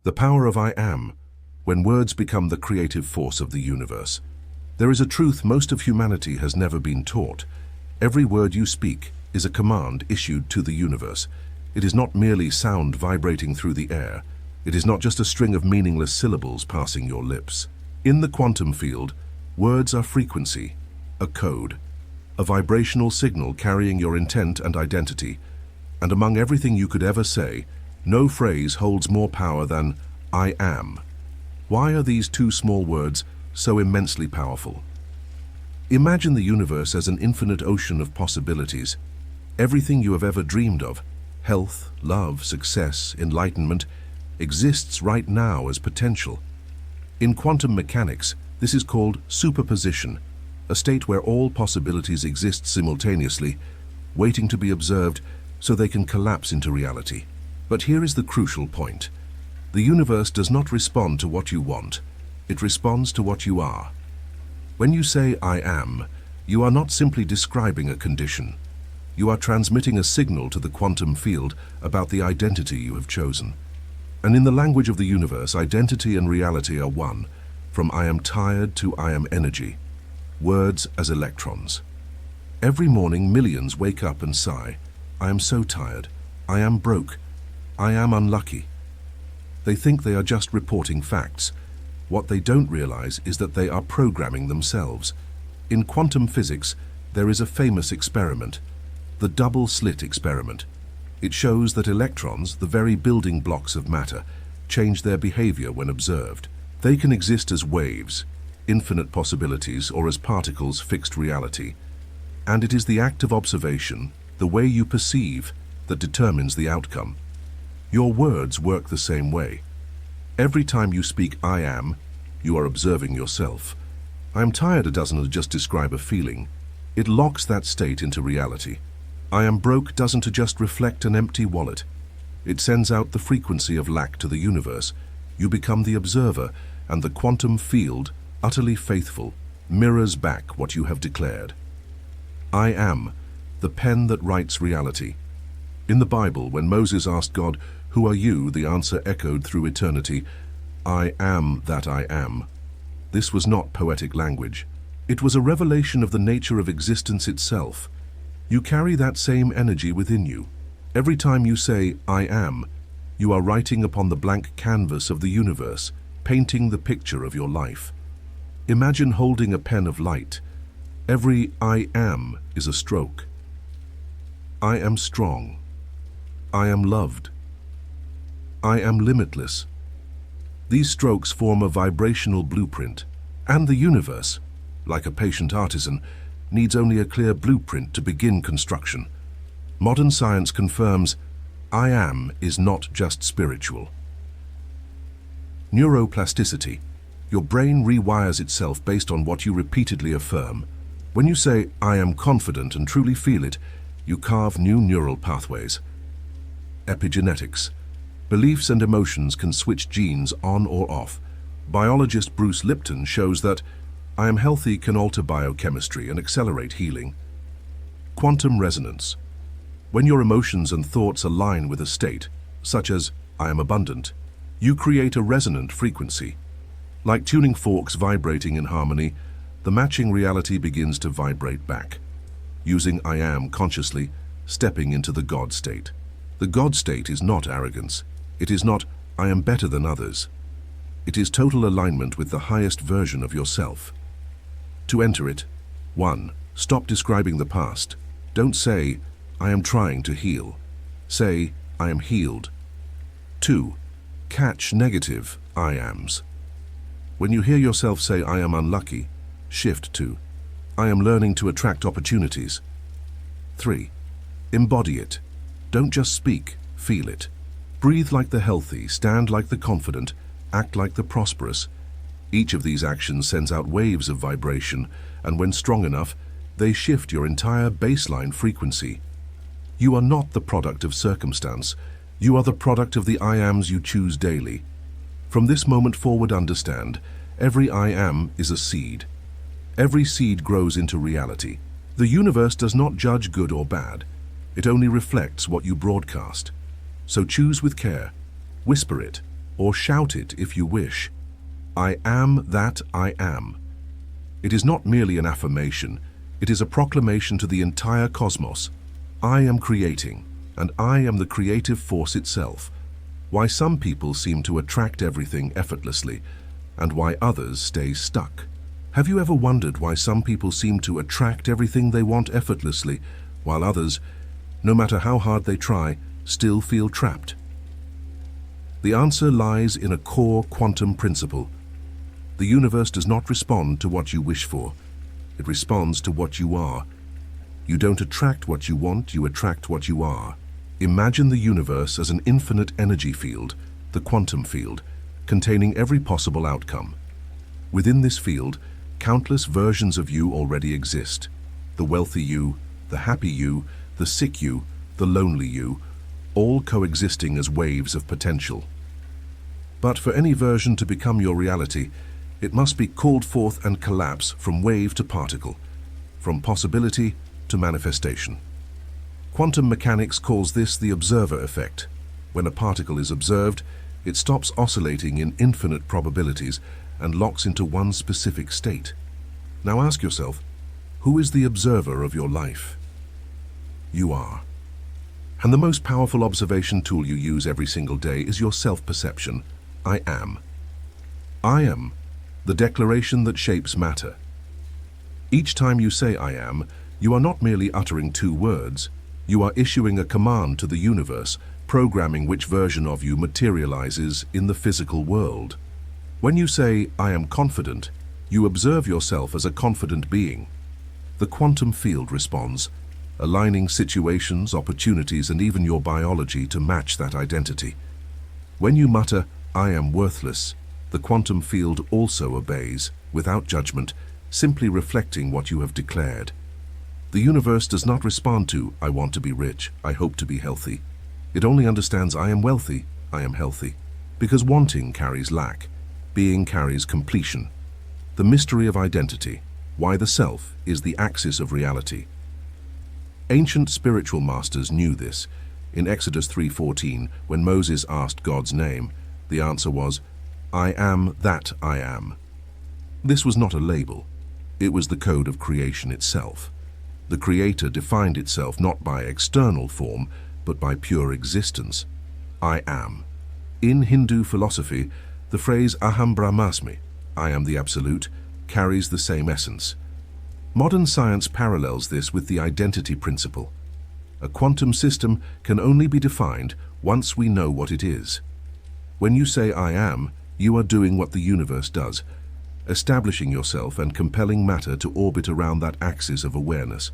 The power of I am, when words become the creative force of the universe. There is a truth most of humanity has never been taught. Every word you speak is a command issued to the universe. It is not merely sound vibrating through the air. It is not just a string of meaningless syllables passing your lips. In the quantum field, words are frequency, a code, a vibrational signal carrying your intent and identity. And among everything you could ever say, no phrase holds more power than I am. Why are these two small words so immensely powerful? Imagine the universe as an infinite ocean of possibilities. Everything you have ever dreamed of, health, love, success, enlightenment, exists right now as potential. In quantum mechanics, this is called superposition, a state where all possibilities exist simultaneously, waiting to be observed so they can collapse into reality. But here is the crucial point. The universe does not respond to what you want. It responds to what you are. When you say I am, you are not simply describing a condition. You are transmitting a signal to the quantum field about the identity you have chosen. And in the language of the universe, identity and reality are one, from I am tired to I am energy, words as electrons. Every morning, millions wake up and sigh, I am so tired, I am broke, I am unlucky. They think they are just reporting facts. What they don't realize is that they are programming themselves. In quantum physics, there is a famous experiment, the double-slit experiment. It shows that electrons, the very building blocks of matter, change their behavior when observed. They can exist as waves, infinite possibilities, or as particles, fixed reality. And it is the act of observation, the way you perceive, that determines the outcome. Your words work the same way. Every time you speak I am, you are observing yourself. I am tired doesn't just describe a feeling. It locks that state into reality. I am broke doesn't just reflect an empty wallet. It sends out the frequency of lack to the universe. You become the observer, and the quantum field, utterly faithful, mirrors back what you have declared. I am, the pen that writes reality. In the Bible, when Moses asked God, "Who are you?" the answer echoed through eternity, "I am that I am." This was not poetic language. It was a revelation of the nature of existence itself. You carry that same energy within you. Every time you say, I am, you are writing upon the blank canvas of the universe, painting the picture of your life. Imagine holding a pen of light. Every I am is a stroke. I am strong. I am loved. I am limitless. These strokes form a vibrational blueprint, and the universe, like a patient artisan, needs only a clear blueprint to begin construction. Modern science confirms I am is not just spiritual. Neuroplasticity. Your brain rewires itself based on what you repeatedly affirm. When you say, I am confident and truly feel it, you carve new neural pathways. Epigenetics. Beliefs and emotions can switch genes on or off. Biologist Bruce Lipton shows that I am healthy can alter biochemistry and accelerate healing. Quantum resonance. When your emotions and thoughts align with a state, such as I am abundant, you create a resonant frequency. Like tuning forks vibrating in harmony, the matching reality begins to vibrate back. Using I am consciously, stepping into the God state. The God state is not arrogance. It is not I am better than others. It is total alignment with the highest version of yourself. To enter it, 1. Stop describing the past. Don't say, I am trying to heal. Say, I am healed. 2. Catch negative I ams. When you hear yourself say, I am unlucky, shift to, I am learning to attract opportunities. 3. Embody it. Don't just speak, feel it. Breathe like the healthy, stand like the confident, act like the prosperous. Each of these actions sends out waves of vibration, and when strong enough, they shift your entire baseline frequency. You are not the product of circumstance. You are the product of the I ams you choose daily. From this moment forward, understand, every I am is a seed. Every seed grows into reality. The universe does not judge good or bad. It only reflects what you broadcast. So choose with care. Whisper it. or shout it if you wish. I am that I am. It is not merely an affirmation, it is a proclamation to the entire cosmos. I am creating, and I am the creative force itself. Why some people seem to attract everything effortlessly, and why others stay stuck. Have you ever wondered why some people seem to attract everything they want effortlessly, while others, no matter how hard they try, still feel trapped? The answer lies in a core quantum principle. The universe does not respond to what you wish for. It responds to what you are. You don't attract what you want, you attract what you are. Imagine the universe as an infinite energy field, the quantum field, containing every possible outcome. Within this field, countless versions of you already exist. The wealthy you, the happy you, the sick you, the lonely you, all coexisting as waves of potential. But for any version to become your reality, it must be called forth and collapse from wave to particle, from possibility to manifestation. Quantum mechanics calls this the observer effect. When a particle is observed, it stops oscillating in infinite probabilities and locks into one specific state. Now ask yourself, who is the observer of your life? You are. And the most powerful observation tool you use every single day is your self-perception. I am. I am, the declaration that shapes matter. Each time you say I am, you are not merely uttering two words, you are issuing a command to the universe, programming which version of you materializes in the physical world. When you say, I am confident, you observe yourself as a confident being. The quantum field responds, aligning situations, opportunities, and even your biology to match that identity. When you mutter, I am worthless, the quantum field also obeys, without judgment, simply reflecting what you have declared. The universe does not respond to, I want to be rich, I hope to be healthy. It only understands I am wealthy, I am healthy. Because wanting carries lack, being carries completion. The mystery of identity, why the self is the axis of reality. Ancient spiritual masters knew this. In Exodus 3:14, when Moses asked God's name, the answer was, I am that I am. This was not a label. It was the code of creation itself. The Creator defined itself not by external form, but by pure existence. I am. In Hindu philosophy, the phrase Aham Brahmasmi, I am the Absolute, carries the same essence. Modern science parallels this with the identity principle. A quantum system can only be defined once we know what it is. When you say I am, you are doing what the universe does, establishing yourself and compelling matter to orbit around that axis of awareness.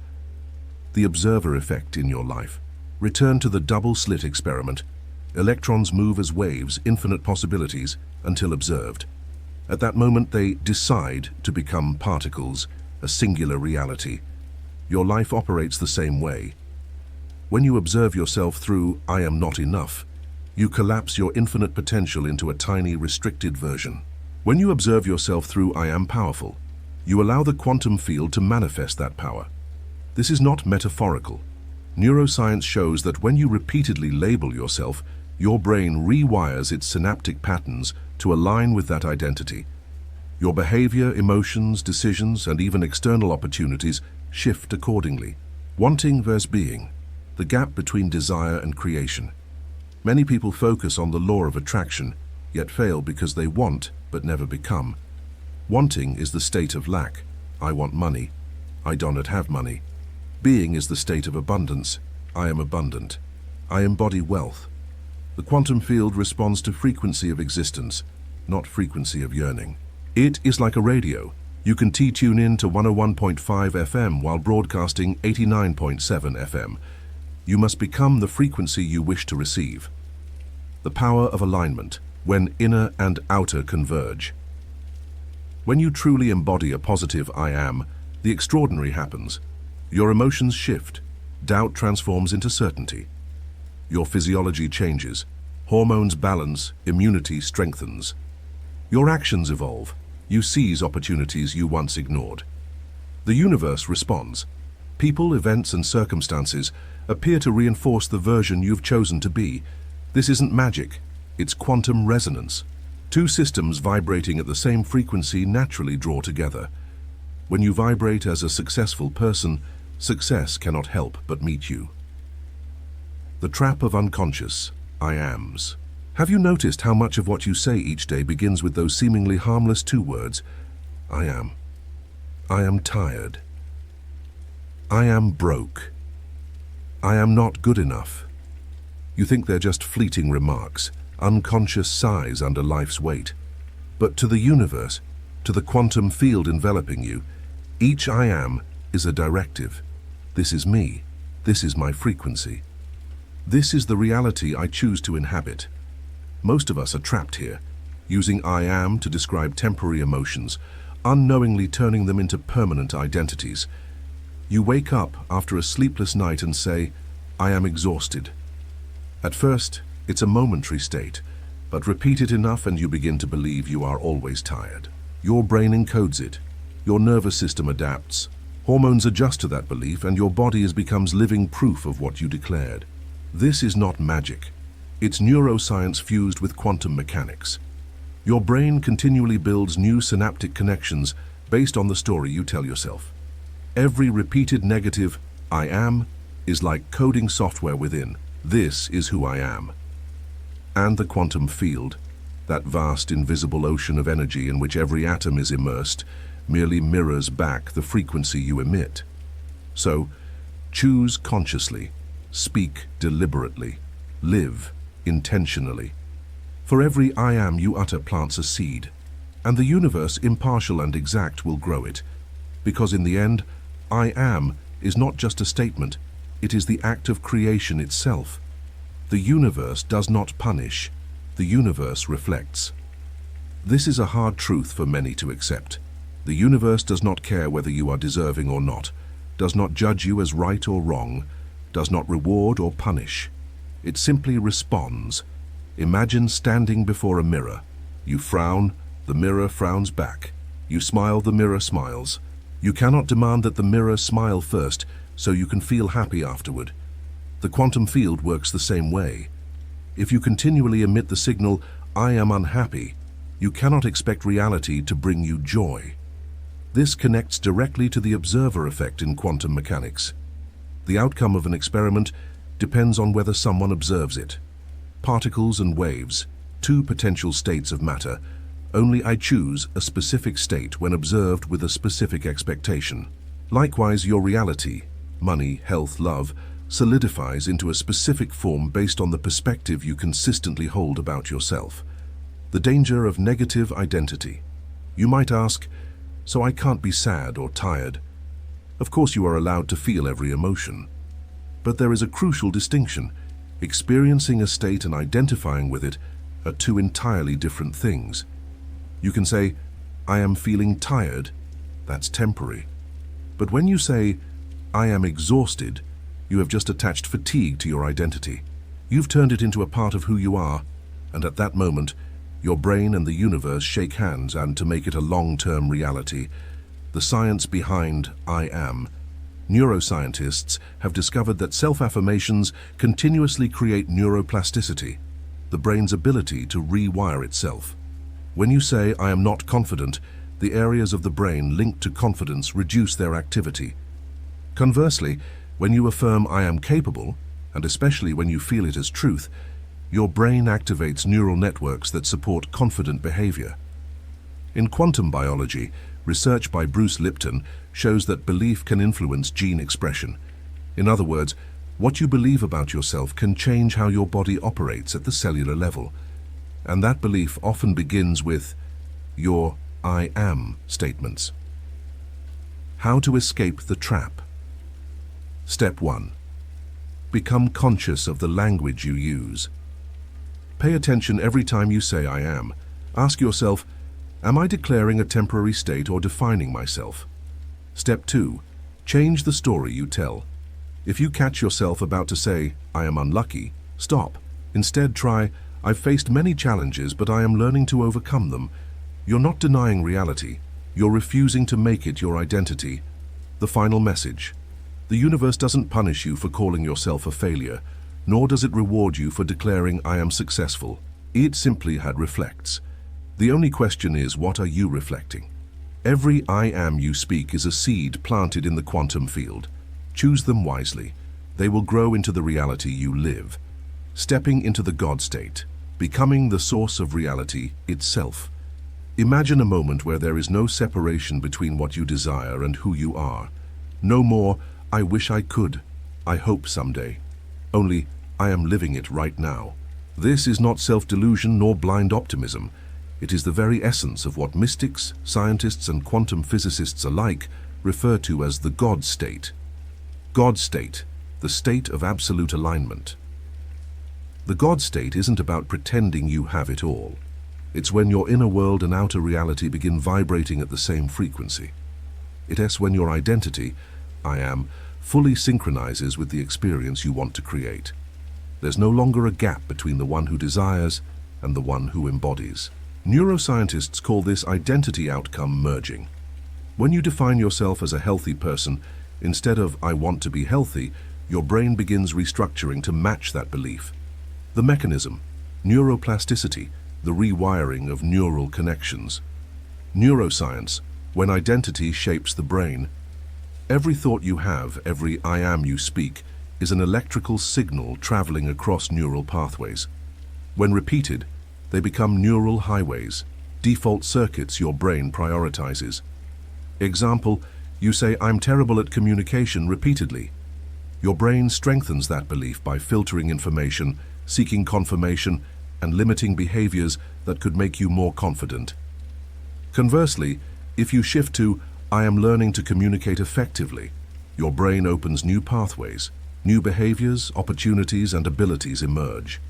The observer effect in your life. Return to the double-slit experiment. Electrons move as waves, infinite possibilities, until observed. At that moment they decide to become particles, a singular reality. Your life operates the same way. When you observe yourself through I am not enough, you collapse your infinite potential into a tiny, restricted version. When you observe yourself through I am powerful, you allow the quantum field to manifest that power. This is not metaphorical. Neuroscience shows that when you repeatedly label yourself, your brain rewires its synaptic patterns to align with that identity. Your behavior, emotions, decisions, and even external opportunities shift accordingly. Wanting versus being, the gap between desire and creation. Many people focus on the law of attraction, yet fail because they want but never become. Wanting is the state of lack. I want money. I do not have money. Being is the state of abundance. I am abundant. I embody wealth. The quantum field responds to frequency of existence, not frequency of yearning. It is like a radio. You can tune in to 101.5 FM while broadcasting 89.7 FM. You must become the frequency you wish to receive. The power of alignment, when inner and outer converge. When you truly embody a positive I am, the extraordinary happens. Your emotions shift. Doubt transforms into certainty. Your physiology changes. Hormones balance, immunity strengthens. Your actions evolve. You seize opportunities you once ignored. The universe responds. People, events, and circumstances appear to reinforce the version you've chosen to be. This isn't magic. It's quantum resonance. Two systems vibrating at the same frequency naturally draw together. When you vibrate as a successful person, success cannot help but meet you. The trap of unconscious I ams. Have you noticed how much of what you say each day begins with those seemingly harmless two words? I am. I am tired. I am broke. I am not good enough. You think they're just fleeting remarks, unconscious sighs under life's weight. But to the universe, to the quantum field enveloping you, each I am is a directive. This is me. This is my frequency. This is the reality I choose to inhabit. Most of us are trapped here, using I am to describe temporary emotions, unknowingly turning them into permanent identities. You wake up after a sleepless night and say, I am exhausted. At first, it's a momentary state, but repeat it enough and you begin to believe you are always tired. Your brain encodes it. Your nervous system adapts. Hormones adjust to that belief and your body becomes living proof of what you declared. This is not magic. It's neuroscience fused with quantum mechanics. Your brain continually builds new synaptic connections based on the story you tell yourself. Every repeated negative, I am, is like coding software within. This is who I am. And the quantum field, that vast invisible ocean of energy in which every atom is immersed, merely mirrors back the frequency you emit. So, choose consciously, speak deliberately, live intentionally. For every I am you utter plants a seed, and the universe, impartial and exact, will grow it. Because in the end, I am is not just a statement, it is the act of creation itself. The universe does not punish, the universe reflects. This is a hard truth for many to accept. The universe does not care whether you are deserving or not, does not judge you as right or wrong, does not reward or punish. It simply responds. Imagine standing before a mirror. You frown, the mirror frowns back. You smile, the mirror smiles. You cannot demand that the mirror smile first, so you can feel happy afterward. The quantum field works the same way. If you continually emit the signal, I am unhappy, you cannot expect reality to bring you joy. This connects directly to the observer effect in quantum mechanics. The outcome of an experiment depends on whether someone observes it. Particles and waves, two potential states of matter. Only I choose a specific state when observed with a specific expectation. Likewise, your reality, money, health, love, solidifies into a specific form based on the perspective you consistently hold about yourself. The danger of negative identity. You might ask, so I can't be sad or tired? Of course you are allowed to feel every emotion. But there is a crucial distinction. Experiencing a state and identifying with it are two entirely different things. You can say, I am feeling tired, that's temporary. But when you say, I am exhausted, you have just attached fatigue to your identity. You've turned it into a part of who you are, and at that moment, your brain and the universe shake hands, and to make it a long-term reality, the science behind I am. Neuroscientists have discovered that self-affirmations continuously create neuroplasticity, the brain's ability to rewire itself. When you say, I am not confident, the areas of the brain linked to confidence reduce their activity. Conversely, when you affirm, I am capable, and especially when you feel it as truth, your brain activates neural networks that support confident behavior. In quantum biology, research by Bruce Lipton shows that belief can influence gene expression. In other words, what you believe about yourself can change how your body operates at the cellular level. And that belief often begins with your I am statements. How to escape the trap. Step 1. Become conscious of the language you use. Pay attention every time you say I am. Ask yourself, am I declaring a temporary state or defining myself? Step 2. Change the story you tell. If you catch yourself about to say, I am unlucky, stop. Instead try, I've faced many challenges, but I am learning to overcome them. You're not denying reality. You're refusing to make it your identity. The final message. The universe doesn't punish you for calling yourself a failure, nor does it reward you for declaring I am successful. It simply had reflects. The only question is, what are you reflecting? Every I am you speak is a seed planted in the quantum field. Choose them wisely. They will grow into the reality you live. Stepping into the God state, becoming the source of reality itself. Imagine a moment where there is no separation between what you desire and who you are. No more, I wish I could, I hope someday. Only, I am living it right now. This is not self-delusion nor blind optimism. It is the very essence of what mystics, scientists, and quantum physicists alike refer to as the God state. God state, the state of absolute alignment. The God state isn't about pretending you have it all. It's when your inner world and outer reality begin vibrating at the same frequency. It's when your identity, I am, fully synchronizes with the experience you want to create. There's no longer a gap between the one who desires and the one who embodies. Neuroscientists call this identity outcome merging. When you define yourself as a healthy person, instead of I want to be healthy, your brain begins restructuring to match that belief. The mechanism, neuroplasticity, the rewiring of neural connections. Neuroscience, when identity shapes the brain. Every thought you have, every I am you speak, is an electrical signal traveling across neural pathways. When repeated, they become neural highways, default circuits your brain prioritizes. Example, you say, I'm terrible at communication repeatedly. Your brain strengthens that belief by filtering information, seeking confirmation, and limiting behaviors that could make you more confident. Conversely, if you shift to, I am learning to communicate effectively, your brain opens new pathways, new behaviors, opportunities, and abilities emerge.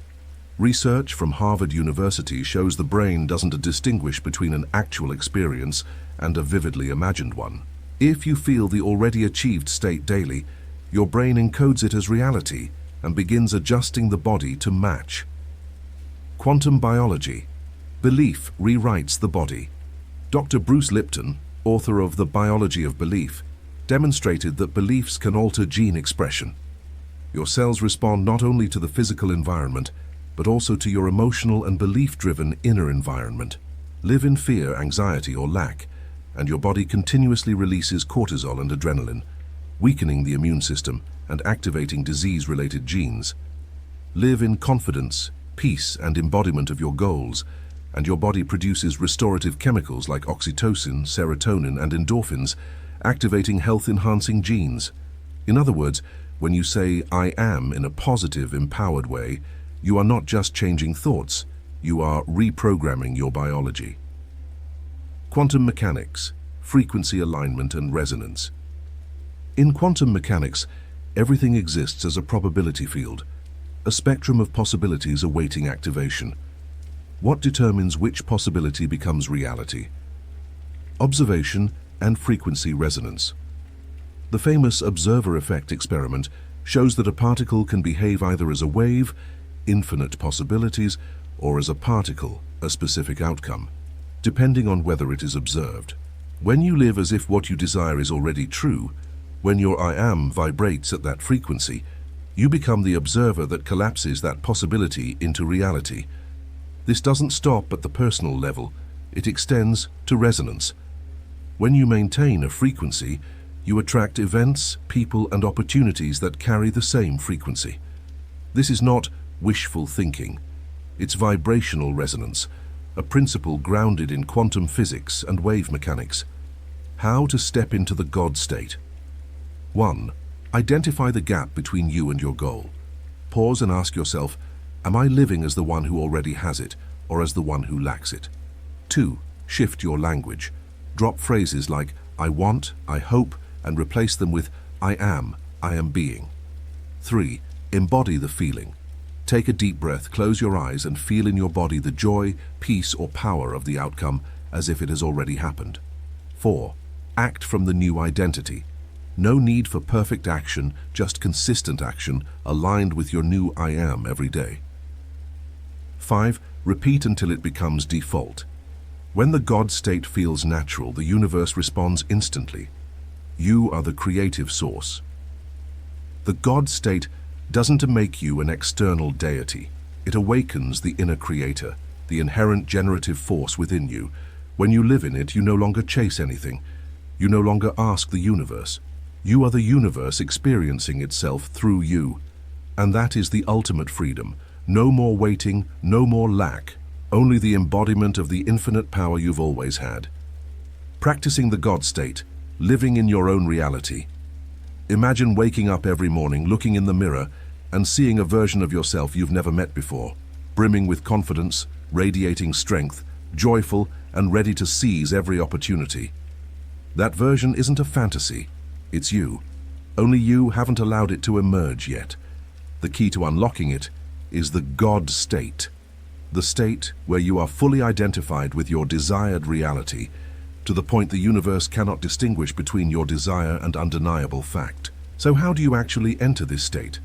Research from Harvard University shows the brain doesn't distinguish between an actual experience and a vividly imagined one. If you feel the already achieved state daily, your brain encodes it as reality and begins adjusting the body to match. Quantum biology. Belief rewrites the body. Dr. Bruce Lipton, author of The Biology of Belief, demonstrated that beliefs can alter gene expression. Your cells respond not only to the physical environment, but also to your emotional and belief-driven inner environment. Live in fear, anxiety, or lack, and your body continuously releases cortisol and adrenaline, weakening the immune system and activating disease-related genes. Live in confidence, peace, and embodiment of your goals, and your body produces restorative chemicals like oxytocin, serotonin, and endorphins, activating health-enhancing genes. In other words, when you say, I am, in a positive, empowered way, you are not just changing thoughts, you are reprogramming your biology. Quantum mechanics, frequency alignment and resonance. In quantum mechanics, everything exists as a probability field, a spectrum of possibilities awaiting activation. What determines which possibility becomes reality? Observation and frequency resonance. The famous observer effect experiment shows that a particle can behave either as a wave, infinite possibilities, or as a particle, a specific outcome, depending on whether it is observed. When you live as if what you desire is already true, when your I am vibrates at that frequency, you become the observer that collapses that possibility into reality. This doesn't stop at the personal level, it extends to resonance. When you maintain a frequency, you attract events, people, and opportunities that carry the same frequency. This is not wishful thinking. It's vibrational resonance, a principle grounded in quantum physics and wave mechanics. How to step into the God state. 1. Identify the gap between you and your goal. Pause and ask yourself, am I living as the one who already has it, or as the one who lacks it? 2. Shift your language. Drop phrases like, I want, I hope, and replace them with, I am being. 3. Embody the feeling. Take a deep breath, close your eyes, and feel in your body the joy, peace, or power of the outcome as if it has already happened. 4. Act from the new identity. No need for perfect action, just consistent action aligned with your new I am every day. 5. Repeat until it becomes default. When the God state feels natural, the universe responds instantly. You are the creative source. The God state doesn't make you an external deity. It awakens the inner creator, the inherent generative force within you. When you live in it, you no longer chase anything. You no longer ask the universe. You are the universe experiencing itself through you. And that is the ultimate freedom. No more waiting, no more lack, only the embodiment of the infinite power you've always had. Practicing the God state, living in your own reality. Imagine waking up every morning, looking in the mirror, and seeing a version of yourself you've never met before, brimming with confidence, radiating strength, joyful, and ready to seize every opportunity. That version isn't a fantasy, it's you. Only you haven't allowed it to emerge yet. The key to unlocking it is the God state. The state where you are fully identified with your desired reality, to the point the universe cannot distinguish between your desire and undeniable fact. So how do you actually enter this state?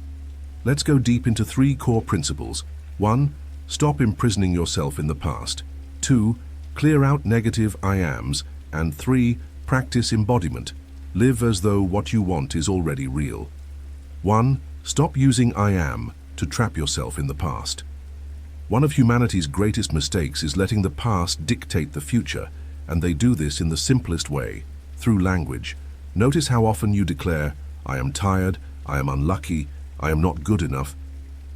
Let's go deep into 3 core principles. 1. Stop imprisoning yourself in the past. 2. Clear out negative I ams. And 3. Practice embodiment. Live as though what you want is already real. 1. Stop using I am to trap yourself in the past. One of humanity's greatest mistakes is letting the past dictate the future, and they do this in the simplest way, through language. Notice how often you declare, I am tired, I am unlucky, I am not good enough,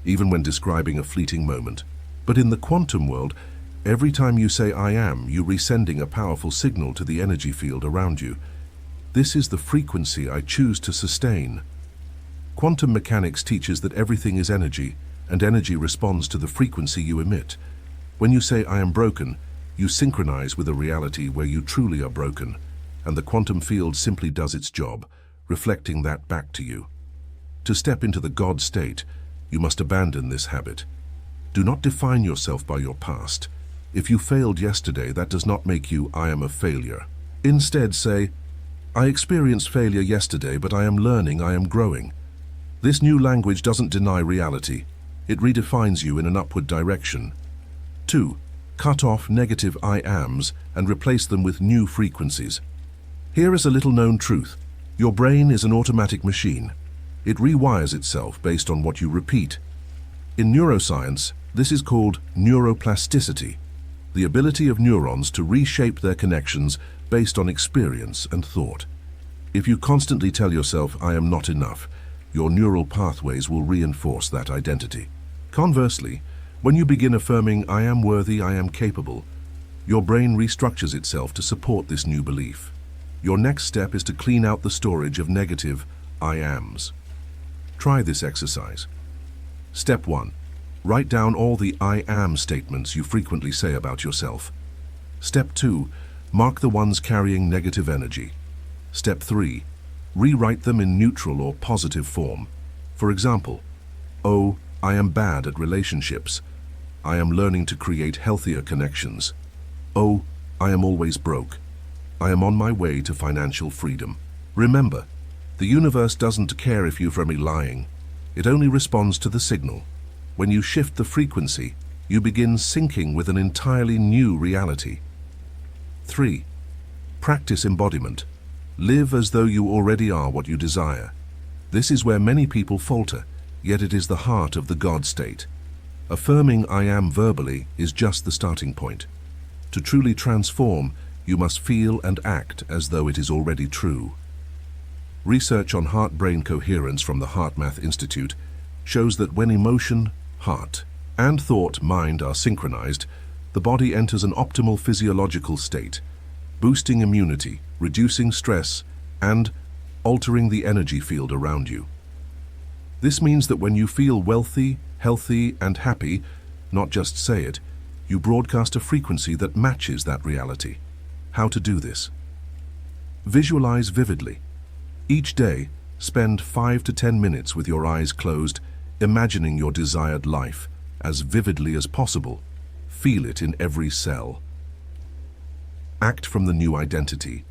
even when describing a fleeting moment. But in the quantum world, every time you say I am, you're resending a powerful signal to the energy field around you. This is the frequency I choose to sustain. Quantum mechanics teaches that everything is energy, and energy responds to the frequency you emit. When you say I am broken, you synchronize with a reality where you truly are broken, and the quantum field simply does its job, reflecting that back to you. To step into the God state, you must abandon this habit. Do not define yourself by your past. If you failed yesterday, that does not make you I am a failure. Instead say, I experienced failure yesterday, but I am learning, I am growing. This new language doesn't deny reality. It redefines you in an upward direction. 2. Cut off negative I ams and replace them with new frequencies. Here is a little-known truth. Your brain is an automatic machine. It rewires itself based on what you repeat. In neuroscience, this is called neuroplasticity, the ability of neurons to reshape their connections based on experience and thought. If you constantly tell yourself, I am not enough, your neural pathways will reinforce that identity. Conversely, when you begin affirming, I am worthy, I am capable, your brain restructures itself to support this new belief. Your next step is to clean out the storage of negative I ams. Try this exercise. Step 1. Write down all the I am statements you frequently say about yourself. Step 2. Mark the ones carrying negative energy. Step 3. Rewrite them in neutral or positive form. For example, oh, I am bad at relationships. I am learning to create healthier connections. Oh, I am always broke. I am on my way to financial freedom. Remember, the universe doesn't care if you're lying. It only responds to the signal. When you shift the frequency, you begin syncing with an entirely new reality. 3. Practice embodiment. Live as though you already are what you desire. This is where many people falter, yet it is the heart of the God state. Affirming I am verbally is just the starting point. To truly transform, you must feel and act as though it is already true. Research on heart-brain coherence from the HeartMath Institute shows that when emotion, heart, and thought, mind are synchronized, the body enters an optimal physiological state, boosting immunity, reducing stress, and altering the energy field around you. This means that when you feel wealthy, healthy, and happy, not just say it, you broadcast a frequency that matches that reality. How to do this? Visualize vividly. Each day, spend 5 to 10 minutes with your eyes closed, imagining your desired life as vividly as possible. Feel it in every cell. Act from the new identity.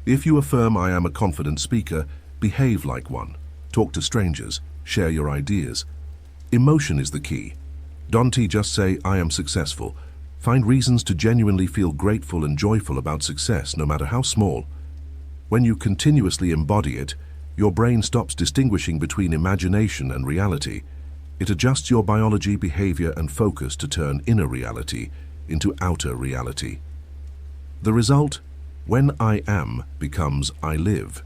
If you affirm I am a confident speaker, behave like one. Talk to strangers. Share your ideas. Emotion is the key. Don't just say I am successful. Find reasons to genuinely feel grateful and joyful about success, no matter how small. When you continuously embody it, your brain stops distinguishing between imagination and reality. It adjusts your biology, behavior, and focus to turn inner reality into outer reality. The result? When I am becomes I live.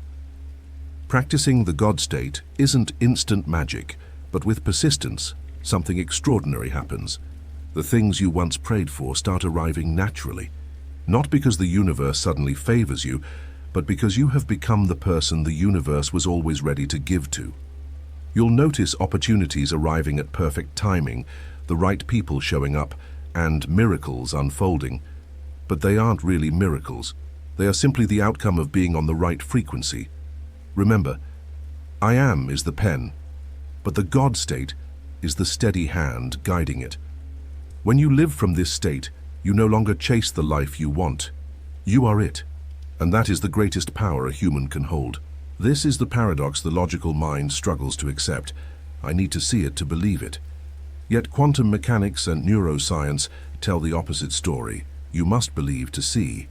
Practicing the God state isn't instant magic, but with persistence, something extraordinary happens. The things you once prayed for start arriving naturally, not because the universe suddenly favors you, but because you have become the person the universe was always ready to give to. You'll notice opportunities arriving at perfect timing, the right people showing up, and miracles unfolding. But they aren't really miracles. They are simply the outcome of being on the right frequency. Remember, I am is the pen, but the God state is the steady hand guiding it. When you live from this state, you no longer chase the life you want. You are it, and that is the greatest power a human can hold. This is the paradox the logical mind struggles to accept. I need to see it to believe it. Yet quantum mechanics and neuroscience tell the opposite story. You must believe to see.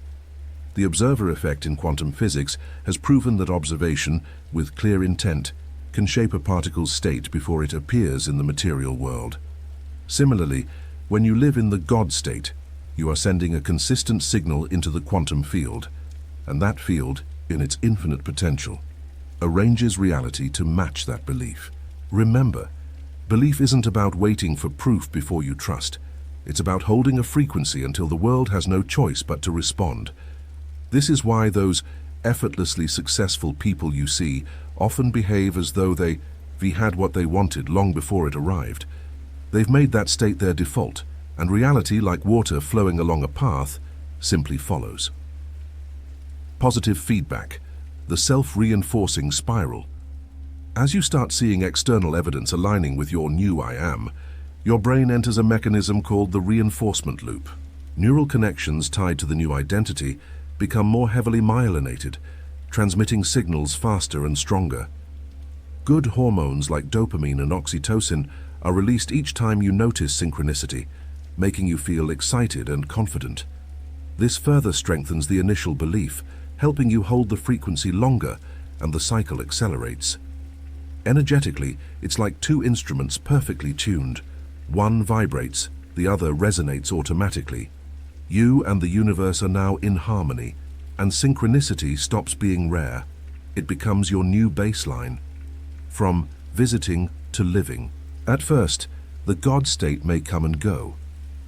The observer effect in quantum physics has proven that observation, with clear intent, can shape a particle's state before it appears in the material world. Similarly, when you live in the God state, you are sending a consistent signal into the quantum field, and that field, in its infinite potential, arranges reality to match that belief. Remember, belief isn't about waiting for proof before you trust. It's about holding a frequency until the world has no choice but to respond. This is why those effortlessly successful people you see often behave as though they had what they wanted long before it arrived. They've made that state their default, and reality, like water flowing along a path, simply follows. Positive feedback, the self-reinforcing spiral. As you start seeing external evidence aligning with your new I am, your brain enters a mechanism called the reinforcement loop. Neural connections tied to the new identity become more heavily myelinated, transmitting signals faster and stronger. Good hormones like dopamine and oxytocin are released each time you notice synchronicity, making you feel excited and confident. This further strengthens the initial belief, helping you hold the frequency longer, and the cycle accelerates. Energetically, it's like two instruments perfectly tuned. One vibrates, the other resonates automatically. You and the universe are now in harmony, and synchronicity stops being rare. It becomes your new baseline. From visiting to living. At first, the God state may come and go.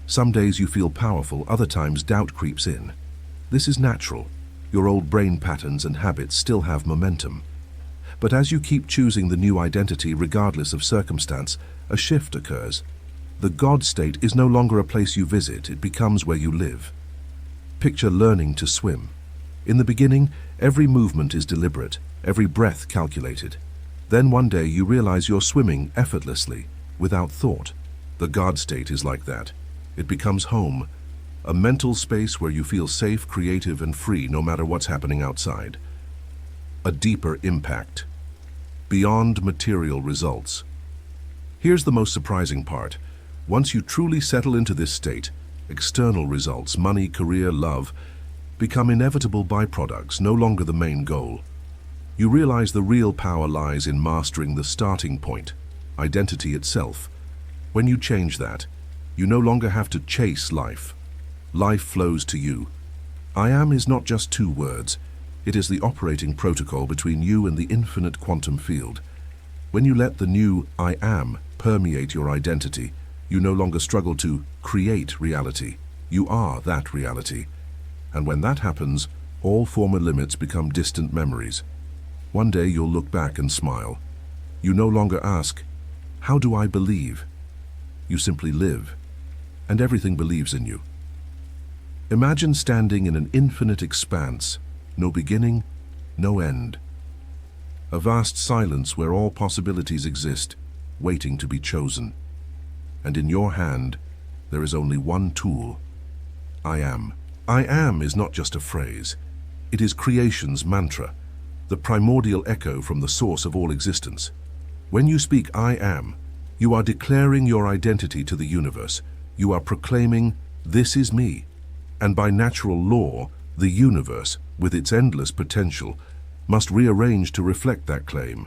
Some days you feel powerful, other times doubt creeps in. This is natural. Your old brain patterns and habits still have momentum. But as you keep choosing the new identity regardless of circumstance, a shift occurs. The God state is no longer a place you visit, it becomes where you live. Picture learning to swim. In the beginning, every movement is deliberate, every breath calculated. Then one day you realize you're swimming effortlessly, without thought. The God state is like that. It becomes home, a mental space where you feel safe, creative, and free no matter what's happening outside. A deeper impact. Beyond material results. Here's the most surprising part. Once you truly settle into this state, external results, money, career, love, become inevitable byproducts, no longer the main goal. You realize the real power lies in mastering the starting point, identity itself. When you change that, you no longer have to chase life. Life flows to you. I am is not just two words. It is the operating protocol between you and the infinite quantum field. When you let the new I am permeate your identity, you no longer struggle to create reality. You are that reality. And when that happens, all former limits become distant memories. One day you'll look back and smile. You no longer ask, how do I believe? You simply live, and everything believes in you. Imagine standing in an infinite expanse, no beginning, no end. A vast silence where all possibilities exist, waiting to be chosen. And in your hand, there is only one tool. I am. I am is not just a phrase. It is creation's mantra, the primordial echo from the source of all existence. When you speak I am, you are declaring your identity to the universe. You are proclaiming, this is me. And by natural law, the universe, with its endless potential, must rearrange to reflect that claim.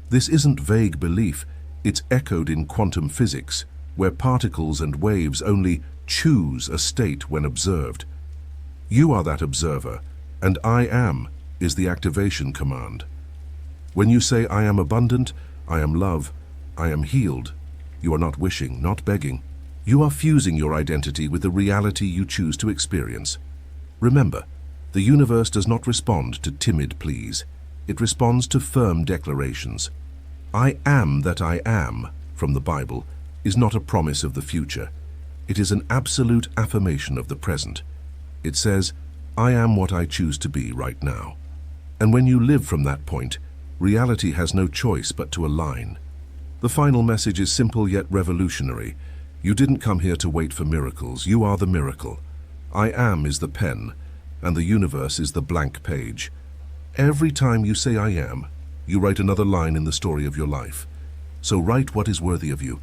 This isn't vague belief, It's echoed in quantum physics, where particles and waves only choose a state when observed. You are that observer, and I am is the activation command. When you say, I am abundant, I am love, I am healed, you are not wishing, not begging. You are fusing your identity with the reality you choose to experience. Remember, the universe does not respond to timid pleas. It responds to firm declarations. I am that I am, from the Bible, is not a promise of the future. It is an absolute affirmation of the present. It says, I am what I choose to be right now. And when you live from that point, reality has no choice but to align. The final message is simple yet revolutionary. You didn't come here to wait for miracles. You are the miracle. I am is the pen, and the universe is the blank page. Every time you say I am, you write another line in the story of your life. So write what is worthy of you.